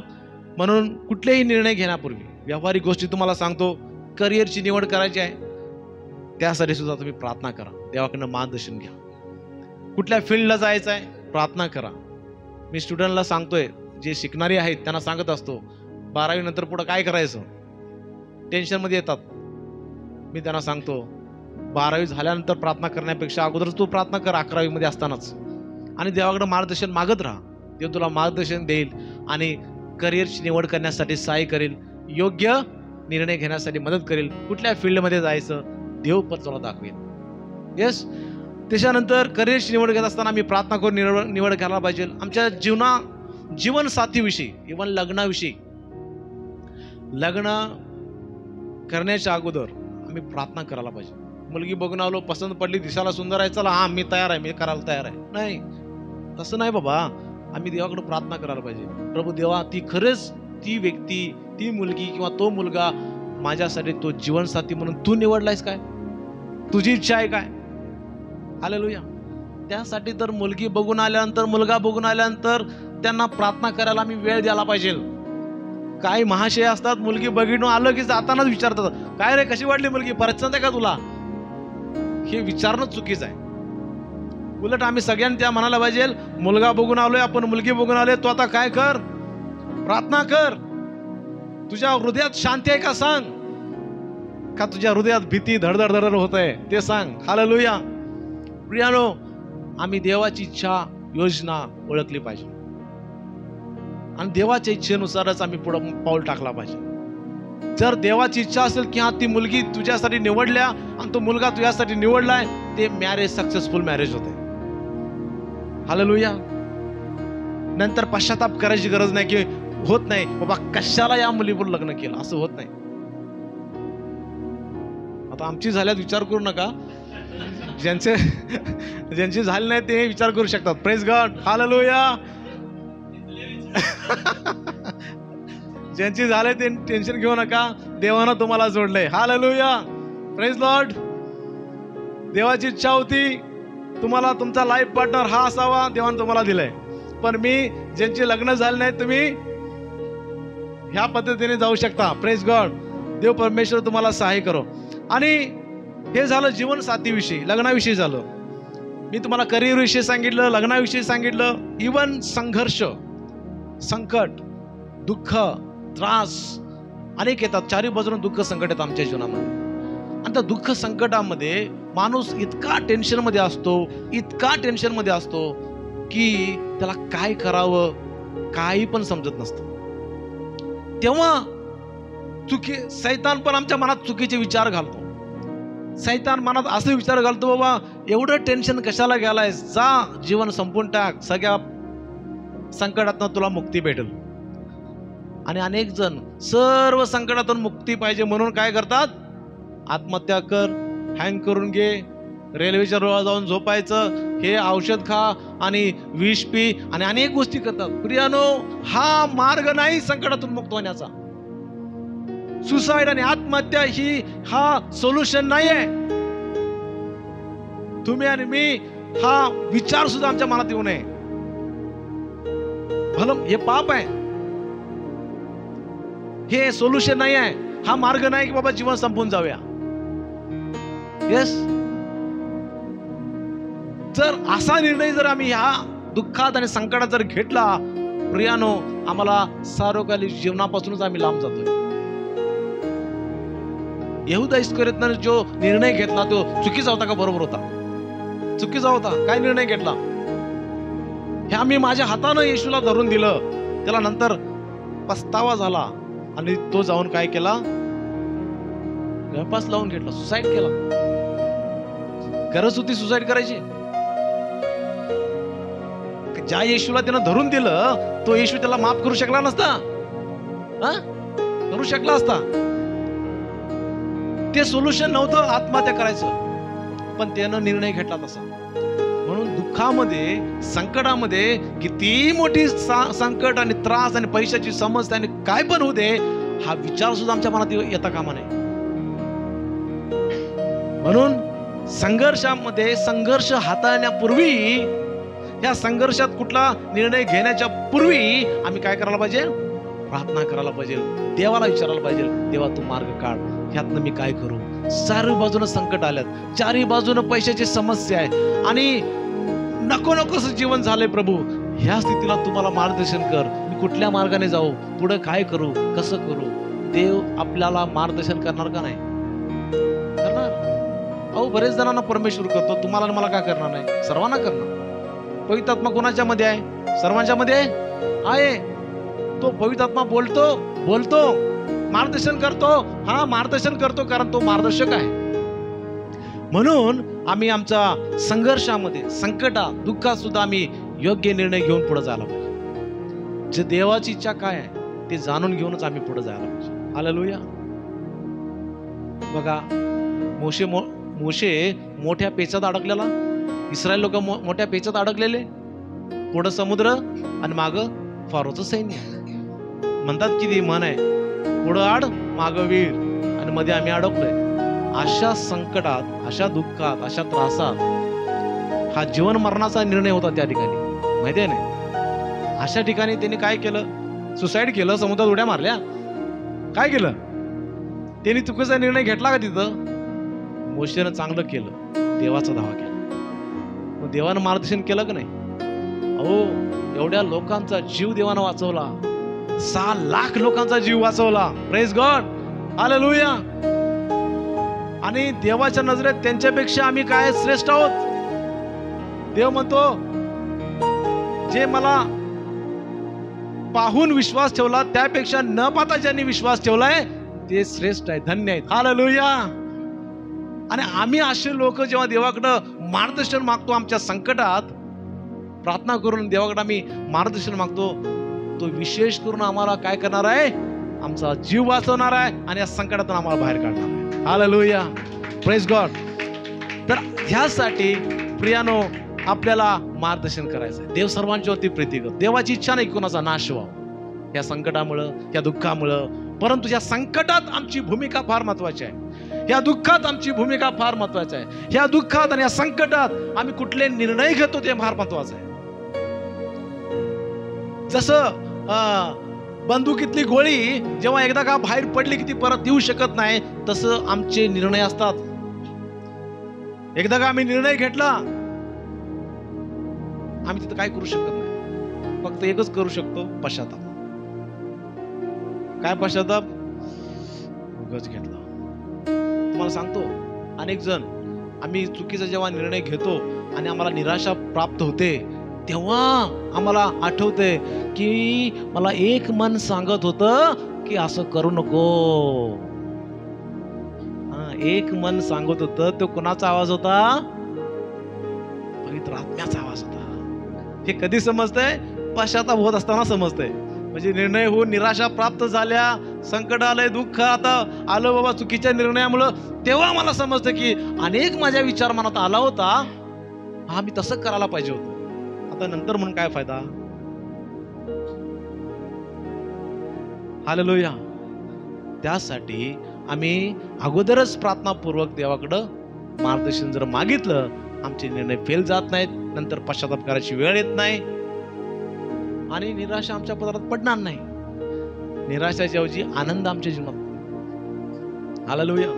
म्हणून कुठलेही निर्णय घेण्यापूर्वी व्यावहारिक गोष्टी तुम्हाला सांगतो, करिअरची निवड करायची आहे, त्यासाठी सुद्धा तुम्ही प्रार्थना करा, देवाकडनं मार्गदर्शन घ्या. कुठल्या फील्डला जायचं आहे, प्रार्थना करा. मी स्टुडंटला सांगतोय, जे शिकणारे आहेत त्यांना सांगत असतो, 12वी नंतर पुढे काय करायचं, टेन्शनमध्ये येतात. मी त्यांना सांगतो, 12वी झाल्यानंतर प्रार्थना करण्यापेक्षा अगोदरच तू प्रार्थना कर 11वी मध्ये असतानाच, आणि देवाकडे मार्गदर्शन मागत राहा. देव तुला मार्गदर्शन देईल आणि करिअरची निवड करण्यासाठी सहाय्य करेल, योग्य निर्णय घेण्यासाठी मदत करेल. कुठल्या फील्डमध्ये जायचं देव पण तुला दाखवेल. येस. त्याच्यानंतर करिअरची निवड घेत असताना आम्ही प्रार्थना करून निवड घ्यायला पाहिजे. आमच्या जीवनसाथीविषयी, इव्हन लग्नाविषयी, लग्न करण्याच्या अगोदर आम्ही प्रार्थना करायला पाहिजे. मुलगी बघून आलो, पसंत पडली, दिसायला सुंदर आहे, चला हा मी तयार आहे, मी करायला तयार आहे. नाही, तसं नाही बाबा. आम्ही देवाकडे प्रार्थना करायला पाहिजे, प्रभू देवा, ती खरंच ती व्यक्ती, ती मुलगी किंवा तो मुलगा माझ्यासाठी तो जीवनसाथी म्हणून तू निवडलायस काय, तुझी इच्छा आहे काय. हालेलुया. त्यासाठी तर मुलगी बघून आल्यानंतर, मुलगा बघून आल्यानंतर त्यांना प्रार्थना करायला आम्ही वेळ द्यायला पाहिजे. काही महाशय असतात, मुलगी बघितून आलं की जातानाच विचारतात, काय रे कशी वाटली मुलगी, पसंत आहे का तुला. हे विचारणं चुकीचं आहे. उलट आम्ही सगळ्यांनी त्या म्हणायला पाहिजे, मुलगा बघून आलोय आपण, मुलगी बघून आलोय, तू आता काय कर, प्रार्थना कर. तुझ्या हृदयात शांती आहे का सांग, का तुझ्या हृदयात भीती, धडधड धडधड होत आहे ते सांग. हालेलुया. प्रियानो, आम्ही देवाची इच्छा, योजना ओळखली पाहिजे, आणि देवाच्या इच्छेनुसारच आम्ही पुढे पाऊल टाकला पाहिजे. जर देवाची इच्छा असेल की हा ती मुलगी तुझ्यासाठी निवडल्या आणि तो मुलगा तुझ्यासाठी निवडलाय, ते मॅरेज सक्सेसफुल मॅरेज होते. हालेलुया. नंतर पश्चाताप करायची गरज नाही की होत नाही बाबा कशाला या मुलीवर लग्न केलं, असं होत नाही. आता आमची झाल्यात विचार करू नका, ज्यांची झाली नाही ते विचार करू शकतात. Praise God. हालेलुया. ज्यांची झाले ते टेन्शन घेऊ नका, देवानं तुम्हाला जोडलंय. हालेलुया. Praise Lord. देवाची इच्छा होती तुम्हाला तुमचा लाईफ पार्टनर हा असावा, देवानं तुम्हाला दिलाय. पण मी ज्यांची लग्न झाली नाही, तुम्ही ह्या पद्धतीने जाऊ शकता. Praise God. देव परमेश्वर तुम्हाला सहाय्य करो. आणि हे झालं जीवनसाथीविषयी, लग्नाविषयी झालं. मी तुम्हाला करिअर विषयी सांगितलं, लग्नाविषयी सांगितलं. इवन संघर्ष, संकट, दुःख, त्रास अनेक येतात. चारी बाजूने दुःख संकट येतात आमच्या जीवनामध्ये. आणि त्या दुःख संकटामध्ये माणूस इतका टेन्शनमध्ये असतो, इतका टेन्शनमध्ये असतो की त्याला काय करावं काही पण समजत नसतं. तेव्हा सैतान पण आमच्या मनात चुकीचे विचार घालतो. सैतान मनात असे विचार घालतो, बाबा एवढं टेन्शन कशाला घ्यायलाय, जा जीवन संपून टाक, सगळ्या संकटातून तुला मुक्ती भेटेल. आणि अनेक जण सर्व संकटातून मुक्ती पाहिजे म्हणून काय करतात, आत्महत्या कर, हँग करून घे, रेल्वेच्या रुळावर जाऊन झोपायचं, हे औषध खा आणि विष पी आणि अनेक गोष्टी करतात. प्रियानो, हा मार्ग नाही संकटातून मुक्त होण्याचा. सुसाईड आणि आत्महत्या हा सोल्युशन नाही आहे. तुम्ही आणि मी हा विचार सुद्धा आमच्या मनात येऊ नये. भलं हे पाप आहे, हे सोल्युशन नाही आहे. हा मार्ग नाही की बाबा जीवन संपून जाऊया. येस, जर असा निर्णय जर आम्ही ह्या दुःखात आणि संकटात जर घेतला, प्रियानो, आम्हाला सार्वकालिक जीवनापासूनच आम्ही लांब जातोय. यहूदा इस्करियोतने जो निर्णय घेतला तो चुकीचा होता का बरोबर होता? चुकीचा होता. काय निर्णय घेतला? हे आम्ही माझ्या हातानं येशूला धरून दिलं, त्याला नंतर पस्तावा झाला आणि तो जाऊन काय केला? गळफास लावून घेतला, सुसाईड केला. गरज होती सुसाईड करायची? ज्या येशूला त्यानं धरून दिलं तो येशू त्याला माफ करू शकला नसता? करू शकला असता. ते सोल्युशन नव्हतं आत्महत्या करायचं, पण त्यानं निर्णय घेतला तसा. म्हणून दुःखामध्ये, संकटामध्ये, किती मोठी संकट आणि त्रास आणि पैशाची समस्या आणि काय पण होऊ दे, हा विचार सुद्धा आमच्या मनात येता कामा नये. म्हणून संघर्षामध्ये संघर्ष हाताळण्यापूर्वी, या संघर्षात कुठला निर्णय घेण्याच्या पूर्वी आम्ही काय करायला पाहिजे? प्रार्थना करायला पाहिजे, देवाला विचारायला पाहिजे, देवा तू मार्ग काढ, ह्यातनं मी काय करू? चारही बाजूनं संकट आल्यात, चारही बाजूनं पैशाची समस्या आहे आणि नको नकोस जीवन झालंय. प्रभू, ह्या स्थितीला तुम्हाला मार्गदर्शन कर. मी कुठल्या मार्गाने जाऊ? पुढे काय करू? कसं करू? देव आपल्याला मार्गदर्शन करणार का नाही? करणार. अहो, बरेच जणांना परमेश्वर करतो, तुम्हाला मला काय करणार नाही? सर्वांना करणार. पवित्र आत्मा कोणाच्या मध्ये आहे? सर्वांच्या मध्ये आहे. तो पवित्र आत्मा बोलतो, मार्गदर्शन करतो. हा, मार्गदर्शन करतो कारण तो मार्गदर्शक आहे. म्हणून आम्ही आमच्या संघर्षामध्ये, संकटात, दुःखात सुद्धा आम्ही योग्य निर्णय घेऊन पुढे जायला पाहिजे. जे देवाची इच्छा काय आहे ते जाणून घेऊनच आम्ही पुढे जायला पाहिजे. हालेलुया. बघा, मोशे मोठ्या पेचात अडकलेला. इस्रायल लोक मोठ्या पेचात अडकलेले. पुढं समुद्र आणि मागं फारोचं सैन्य. म्हणतात की ती म्हण आहे, पुढं आड मागं वीर आणि मध्ये आम्ही अडकलोय. अशा संकटात, अशा दुःखात, अशा त्रासात हा जीवन मरणाचा निर्णय होता त्या ठिकाणी, माहिती आहे ना? अशा ठिकाणी त्यांनी काय केलं? सुसाईड केलं, समुद्रात उड्या मारल्या. काय केलं त्यांनी? चुकीचा निर्णय घेतला का तिथं? मोशेनं चांगलं केलं, देवाचा धावा केला. मग देवानं मार्गदर्शन केलं का नाही? अहो, एवढ्या लोकांचा जीव देवानं वाचवला. 6 लाख लोकांचा जीव वाचवला. Praise God, hallelujah. आणि देवाच्या नजरेत त्यांच्यापेक्षा आम्ही काय श्रेष्ठ आहोत? देव म्हणतो, जे मला पाहून विश्वास ठेवला त्यापेक्षा न पाहता ज्यांनी विश्वास ठेवलाय ते श्रेष्ठ आहे, धन्य आहेत. हालेलुया. आणि आम्ही असे लोक जेव्हा देवाकडं मार्गदर्शन मागतो, आमच्या संकटात प्रार्थना करून देवाकडे आम्ही मार्गदर्शन मागतो, तो विशेष करून आम्हाला काय करणार आहे? आमचा जीव वाचवणार आहे आणि या संकटातून आम्हाला बाहेर काढणार आहे. Hallelujah, praise God. तर ह्यासाठी प्रियानो आपल्याला मार्गदर्शन करायचं आहे. देव सर्वांच्यावरती प्रीती करतो. देवाची इच्छा नाही कोणाचा नाश व्हावा या संकटामुळं, या दुःखामुळं. परंतु या संकटात आमची भूमिका फार महत्वाची आहे. या दुःखात आमची भूमिका फार महत्वाची आहे. या दुःखात आणि या संकटात आम्ही कुठले निर्णय घेतो ते फार महत्वाचं आहे. जसं बंदुकीतली गोळी जेव्हा एकदा का बाहेर पडली की ती परत येऊ शकत नाही, तसं आमचे निर्णय असतात. एकदा का आम्ही निर्णय घेतला, आम्ही तिथं काय करू शकत नाही. फक्त एकच करू शकतो, पश्चाताप. काय पश्चाताप? उगाच घेतला. तुम्हाला सांगतो, अनेक जण आम्ही चुकीचा जेव्हा निर्णय घेतो आणि आम्हाला निराशा प्राप्त होते, तेव्हा आम्हाला आठवते की मला एक मन सांगत होतं की असं करू नको. एक मन सांगत होतं. तो कोणाचा आवाज होता? पवित्र आत्म्याचा आवाज होता. हे कधी समजतंय? पश्चाताप होत असताना समजतंय. म्हणजे निर्णय होऊन निराशा प्राप्त झाल्या, संकट आलंय, दुःख आता आलं बाबा चुकीच्या निर्णयामुळं, तेव्हा मला समजतं की अनेक माझ्या विचार मनात आला होता, हा मी तसं करायला पाहिजे होतं. आता नंतर म्हणून काय फायदा. हालेलुया. त्यासाठी आम्ही अगोदरच प्रार्थनापूर्वक देवाकडं मार्गदर्शन जर मागितलं, आमचे निर्णय फेल जात नाहीत, नंतर पश्चाताप करायची वेळ येत नाही आणि निराशा आमच्या पदरात पडणार नाही. निराशाच्या ऐवजी आनंद आमच्या जीवनात. हालेलुया.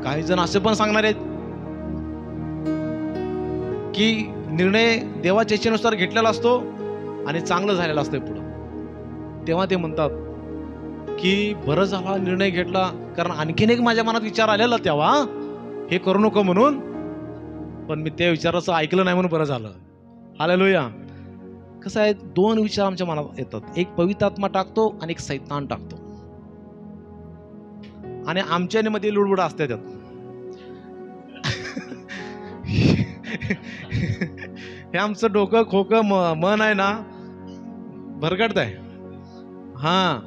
काही जण असे पण सांगणार आहेत की निर्णय देवाच्या इच्छेनुसार घेतलेला असतो आणि चांगलं झालेलं असतं पुढं. तेव्हा ते म्हणतात की बरं झाला निर्णय घेतला, कारण आणखीन एक माझ्या मनात विचार आलेला तेव्हा, हे करू नको म्हणून, पण मी त्या विचाराचं ऐकलं नाही म्हणून बरं झालं. हालेलुया. कसं आहे, दोन विचार आमच्या मनात येतात, एक पवित्र आत्मा टाकतो आणि एक सैतान टाकतो, आणि आमच्या मध्ये लुडबुड असते त्यात. हे आमचं डोकं खोकं मन आहे ना, भरगडत आहे. हा,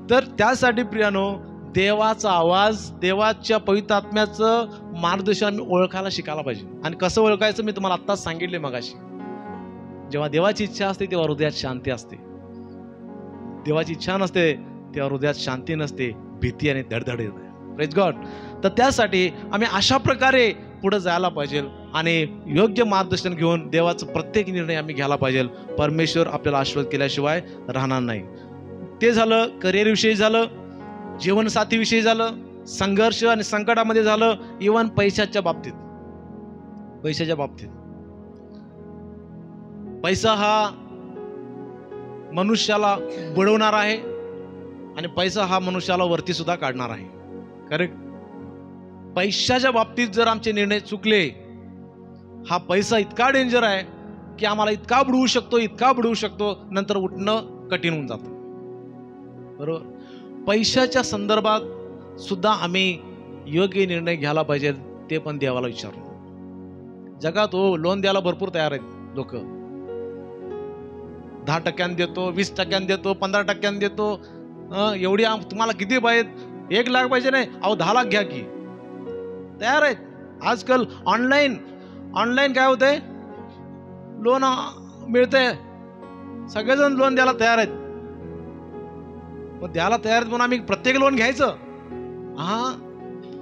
तर त्यासाठी प्रियानो, देवाचा आवाज, देवाच्या पवित्र आत्म्याचं मार्गदर्शन आम्ही ओळखायला शिकायला पाहिजे. आणि कसं ओळखायचं मी तुम्हाला आत्ताच सांगितले मगाशी. जेव्हा देवाची इच्छा असते तेव्हा हृदयात शांती असते. देवाची इच्छा नसते तेव्हा हृदयात शांती नसते, भीती आणि धडधड येते. Praise God. तर त्यासाठी आम्ही अशा प्रकारे पुढे जायला पाहिजे आणि योग्य मार्गदर्शन घेऊन देवाचा प्रत्येक निर्णय आम्ही घ्यायला पाहिजे. परमेश्वर आपल्याला आशीर्वाद केल्याशिवाय राहणार नाही. ते झालं करिअर विषयी झालं, जीवनसाथीविषयी झालं, संघर्ष आणि संकटामध्ये झालं, इव्हन पैशाच्या बाबतीत. पैशाच्या बाबतीत पैसा हा मनुष्याला बुडवणार आहे आणि पैसा हा मनुष्याला वरती सुद्धा काढणार आहे. करेक्ट. पैशाच्या बाबतीत जर आमचे निर्णय चुकले, हा पैसा इतका डेंजर आहे की आम्हाला इतका बुडवू शकतो, इतका बुडवू शकतो, नंतर उठणं कठीण होऊन जातं. बरोबर. पैशाच्या संदर्भात सुद्धा आम्ही योग्य निर्णय घ्यायला पाहिजे, ते पण देवाला विचारून. जगात लोन द्यायला भरपूर तयार आहेत लोक. 10% देतो, 20% देतो, 15% देतो. एवढी तुम्हाला किती पाहिजेत? 1 लाख पाहिजे नाही, अहो 10 लाख घ्या की, तयार आहेत. आजकाल ऑनलाईन काय होतंय, लोन मिळतंय, सगळेजण लोन द्यायला तयार आहेत. मग द्यायला तयार आहेत म्हणून आम्ही प्रत्येक लोन घ्यायचं?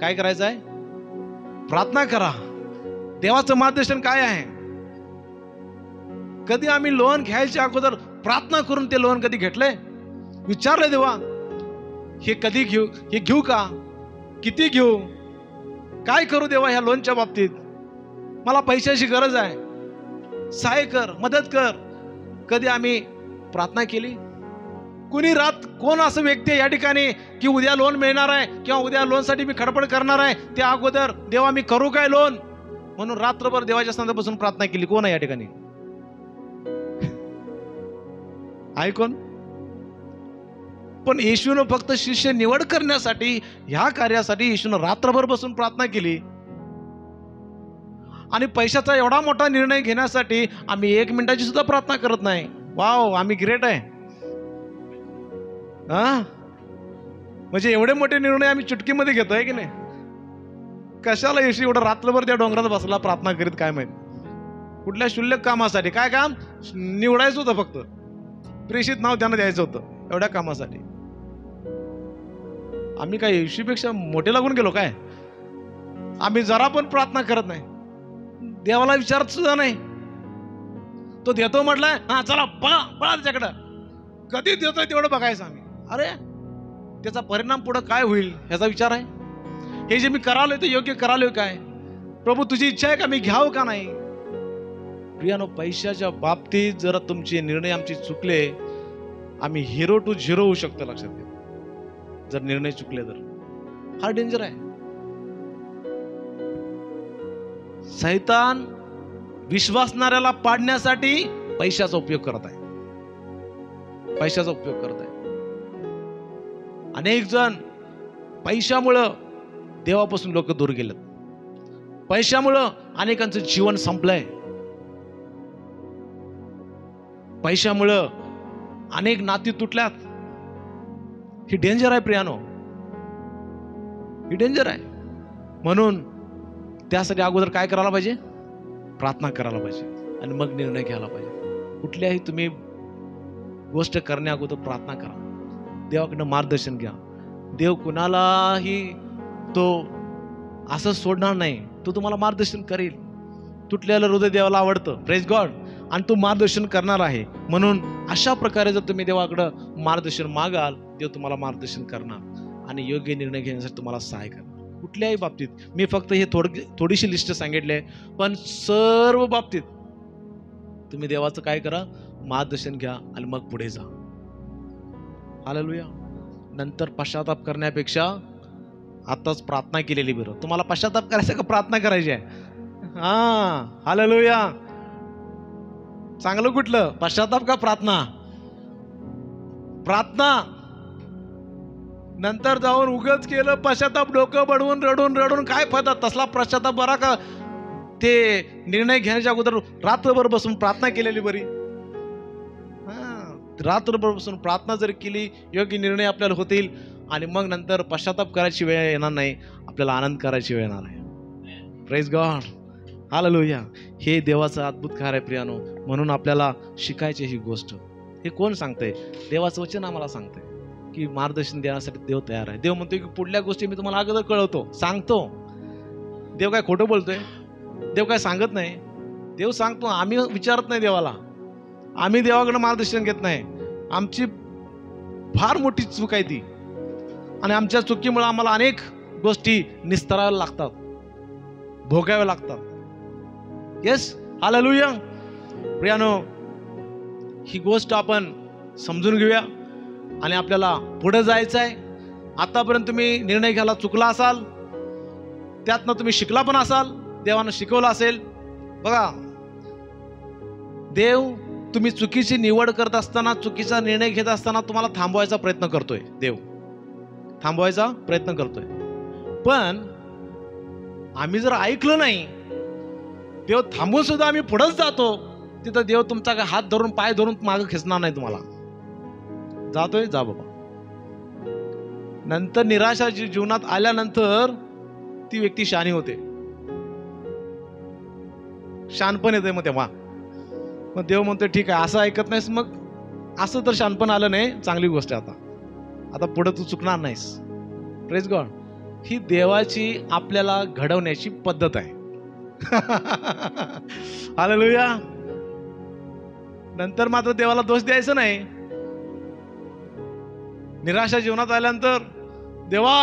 काय करायचं आहे? प्रार्थना करा. देवाचं मार्गदर्शन काय आहे? कधी आम्ही लोन घ्यायच्या अगोदर प्रार्थना करून ते लोन कधी घेतलंय? विचारलंय देवा, हे कधी घेऊ, हे घेऊ का, किती घेऊ, काय करू देवा ह्या लोनच्या बाबतीत, मला पैशाची गरज आहे, सहाय्य कर, मदत कर. कधी आम्ही प्रार्थना केली? कोण असं व्यक्ती आहे या ठिकाणी की उद्या लोन मिळणार आहे किंवा उद्या लोनसाठी मी खडपड करणार आहे, त्या अगोदर देवा मी करू काय लोन म्हणून रात्रभर देवाच्या संदर्भापासून प्रार्थना केली? कोण आहे या ठिकाणी? आहे कोण? पण येशूनं फक्त शिष्य निवड करण्यासाठी, ह्या कार्यासाठी येशूनं रात्रभर बसून प्रार्थना केली. आणि पैशाचा एवढा मोठा निर्णय घेण्यासाठी आम्ही 1 मिनिटाची सुद्धा प्रार्थना करत नाही. वाव, आम्ही ग्रेट आहे. म्हणजे एवढे मोठे निर्णय आम्ही चुटकीमध्ये घेतोय की नाही? कशाला येशू एवढं रात्रभर त्या डोंगरात बसला प्रार्थना करीत, काय माहित कुठल्या शुल्लक कामासाठी? काय काम? निवडायचं होतं, फक्त प्रेषित नाव त्यांना द्यायचं होतं, एवढ्या कामासाठी. आम्ही काय येशूपेक्षा मोठे लागून गेलो काय? आम्ही जरा पण प्रार्थना करत नाही, देवाला विचारत सुद्धा नाही. तो देतो म्हटलाय, चला पळा त्याच्याकडं, कधी देतोय तेवढं बघायचं आम्ही. अरे त्याचा परिणाम पुढे काय होईल ह्याचा विचार आहे? हे जे मी करालोय ते योग्य करालोय काय? प्रभू तुझी इच्छा आहे का मी घ्यावं का नाही? प्रियानो, पैशाच्या बाबतीत जर तुमचे निर्णय आमचे चुकले, आम्ही 0 to 0 होऊ शकतो. लक्षात घ्या, जर निर्णय चुकले तर फार डेंजर आहे. सैतान विश्वासणाऱ्याला पाडण्यासाठी पैशाचा उपयोग करत आहे. पैशाचा उपयोग करत आहे. अनेक जण पैशामुळं देवापासून लोक दूर गेलेत. पैशामुळं अनेकांचं जीवन संपलंय. पैशामुळं अनेक नाती तुटल्यात. ही डेंजर आहे प्रियानो, ही डेंजर आहे. म्हणून त्यासाठी अगोदर काय करायला पाहिजे? प्रार्थना करायला पाहिजे आणि मग निर्णय घ्यायला पाहिजे. कुठल्याही तुम्ही गोष्ट करण्या अगोदर प्रार्थना करा, देवाकडनं मार्गदर्शन घ्या. देव कुणालाही तो असं सोडणार नाही, तो तुम्हाला मार्गदर्शन करेल. तुटलेलं हृदय देवाला आवडतं, प्रेज गॉड, आणि तो मार्गदर्शन करणार आहे. म्हणून अशा प्रकारे जर तुम्ही देवाकडं मार्गदर्शन मागाल, देव तुम्हाला मार्गदर्शन करणार आणि योग्य निर्णय घेण्यासाठी तुम्हाला सहाय्य करणार. कुठल्याही बाबतीत मी फक्त हे थोडीशी लिस्ट सांगितली, पण सर्व बाबतीत तुम्ही देवाचं काय करा? मार्गदर्शन घ्या आणि मग पुढे जा. हालेलुया. नंतर पश्चाताप करण्यापेक्षा आताच प्रार्थना केलेली बरं. तुम्हाला पश्चाताप करायचा का प्रार्थना करायची आहे? हालेलुया. चांगलं कुठलं, पश्चाताप का प्रार्थना? प्रार्थना. नंतर जाऊन उगच केलं पश्चाताप, डोकं बडवून रडून रडून काय फायदा? तसला पश्चाताप बरा का ते निर्णय घेण्याच्या अगोदर रात्रभर बसून प्रार्थना केलेली बरी. रात्रभर बसून प्रार्थना जर केली, योग्य निर्णय आपल्याला होतील आणि मग नंतर पश्चाताप करायची वेळ येणार नाही, आपल्याला आनंद करायची वेळ येणार आहे. Praise God. हालेलुया. हे देवाचं अद्भुत कार्य आहे प्रियानो. म्हणून आपल्याला शिकायची ही गोष्ट. हे कोण सांगतंय? देवाचं वचन आम्हाला सांगतंय की मार्गदर्शन देण्यासाठी देव तयार आहे. देव म्हणतोय की पुढल्या गोष्टी मी तुम्हाला अगोदर कळवतो, सांगतो. देव काय खोटं बोलतोय? देव काय सांगत नाही. देव सांगतो. आम्ही विचारत नाही देवाला, आम्ही देवाकडे मार्गदर्शन घेत नाही. आमची फार मोठी चूक आहे ती, आणि आमच्या चुकीमुळे आम्हाला अनेक गोष्टी निस्तराव्या लागतात, भोगाव्या लागतात. Yes, hallelujah. प्रियानो, ही गोष्ट आपण समजून घेऊया आणि आपल्याला पुढे जायचं आहे. आतापर्यंत तुम्ही निर्णय घ्यायला चुकला असाल, त्यातनं तुम्ही शिकला पण असाल, देवानं शिकवलं असेल. बघा, देव तुम्ही चुकीची निवड करत असताना, चुकीचा निर्णय घेत असताना तुम्हाला थांबवायचा प्रयत्न करतोय. देव थांबवायचा प्रयत्न करतोय, पण आम्ही जर ऐकलं नाही, देव थांबून सुद्धा आम्ही पुढेच जातो, तिथं देव तुमचा हात धरून पाय धरून मागे खेचणार नाही. तुम्हाला जातोय, जा बाबा. नंतर निराशा जीवनात आल्यानंतर ती व्यक्ती शहाणी होते, शहाणपण येते. मग तेव्हा मग देव म्हणतो ठीक आहे, असं ऐकत नाहीस, मग असं तर शहाणपण आलं नाही, चांगली गोष्ट आहे. आता पुढे तू चुकणार नाहीस. Praise God. ही देवाची आपल्याला घडवण्याची पद्धत आहे. हालेलुया. नंतर मात्र देवाला दोष द्यायचा नाही. निराशा जीवनात आल्यानंतर, देवा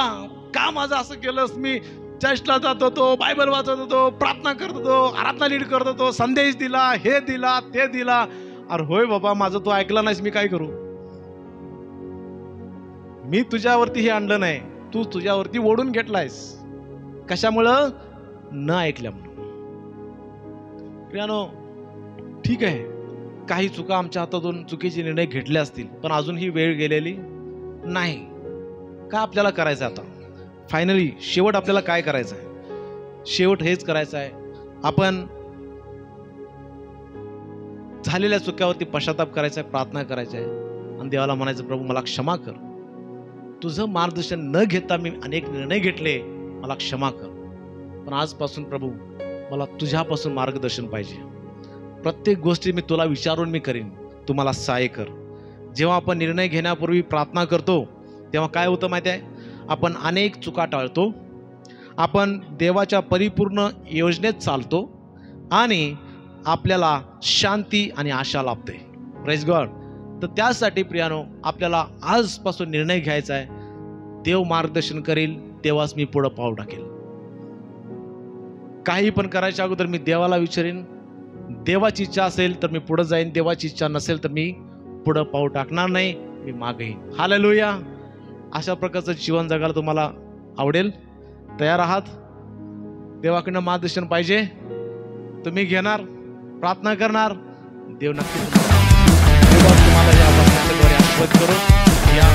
का माझं असं केलंस? मी चर्चला जात होतो, बायबल वाचत होतो, प्रार्थना करत होतो, आराधना लीड करत होतो, संदेश दिला, हे दिला, ते दिला. अरे होय बाबा, माझं तू ऐकला नाहीस, मी काय करू? मी तुझ्यावरती हे आणलं नाही, तू तुझ्यावरती ओढून घेतलायस. कशामुळं? न ऐकल्यामुळं. प्रियानो, ठीक आहे, काही चुका आमच्या हातातून चुकीचे निर्णय घेतले असतील, पण अजून ही वेळ गेलेली नाही. का आपल्याला करायचं आता? फायनली शेवट आपल्याला काय करायचं आहे? शेवट हेच करायचं आहे, आपण झालेल्या चुक्यावरती पश्चाताप करायचा आहे, प्रार्थना करायचा आहे आणि देवाला म्हणायचं, प्रभू मला क्षमा कर. तुझं मार्गदर्शन न घेता मी अनेक निर्णय घेतले, मला क्षमा कर. पण आजपासून प्रभू मला तुझ्यापासून मार्गदर्शन पाहिजे. प्रत्येक गोष्टी मी तुला विचारून मी करीन, तू मला सहाय्य कर. जेव्हा आपण निर्णय घेण्यापूर्वी प्रार्थना करतो, तेव्हा काय होतं माहिती आहे? आपण अनेक चुका टाळतो, आपण देवाच्या परिपूर्ण योजनेत चालतो आणि आपल्याला शांती आणि आशा लाभते. Praise God. तर त्यासाठी प्रियानो, आपल्याला आजपासून निर्णय घ्यायचा आहे. देव मार्गदर्शन करेल तेव्हाच मी पुढं पाऊल टाकेल. काही पण करायच्या अगोदर मी देवाला विचारेन. देवाची इच्छा असेल तर मी पुढे जाईन, देवाची इच्छा नसेल तर मी पुढं पाऊल टाकणार नाही, मी मागे येईन. हालेलुया. अशा प्रकारचं जीवन जगायला तुम्हाला आवडेल? तयार आहात? देवाकडनं मार्गदर्शन पाहिजे, तुम्ही घेणार, प्रार्थना करणार, देव नक्की तुम्हाला या आशीर्वाद करो. या